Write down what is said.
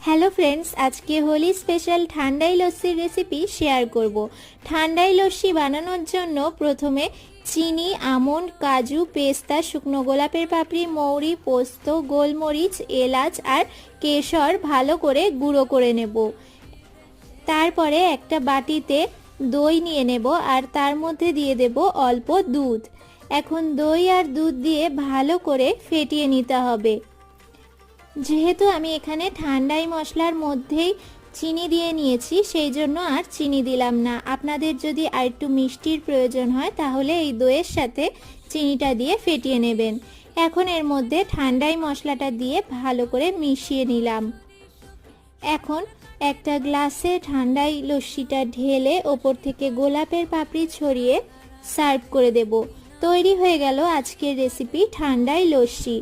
Hello friends, আজকে Holi special ঠান্ডাই লস্যির recipe share করব। ঠান্ডাই লস্যি বানানোর জন্য প্রথমে চিনি, আমন্ড, কাজু, পেস্তা, শুকনো গোলাপের পাপড়ি, মৌরি, পোস্ত, গোলমরিচ, এলাচ আর কেশর ভালো করে গুঁড়ো করে নেব। তারপরে একটা বাটিতে দই নিয়ে নেব আর তার মধ্যে দিয়ে দেব অল্প দুধ। এখন দই আর দুধ দিয়ে ভালো করে ফেটিয়ে নিতে হবে। যেহেতু আমি এখানে ঠান্ডাই মশলার মধ্যেই চিনি দিয়ে নিয়েছি, সেই জন্য আর চিনি দিলাম না। আপনাদের যদি আর একটু মিষ্টির প্রয়োজন হয় তাহলে এই দইয়ের সাথে চিনিটা দিয়ে ফেটিয়ে নেবেন। এখন এর মধ্যে ঠান্ডাই মশলাটা দিয়ে ভালো করে মিশিয়ে নিলাম। এখন একটা গ্লাসে ঠান্ডাই লস্যিটা ঢেলে ওপর থেকে গোলাপের পাপড়ি ছড়িয়ে সার্ভ করে দেব। তৈরি হয়ে গেল আজকের রেসিপি ঠান্ডাই লস্যি।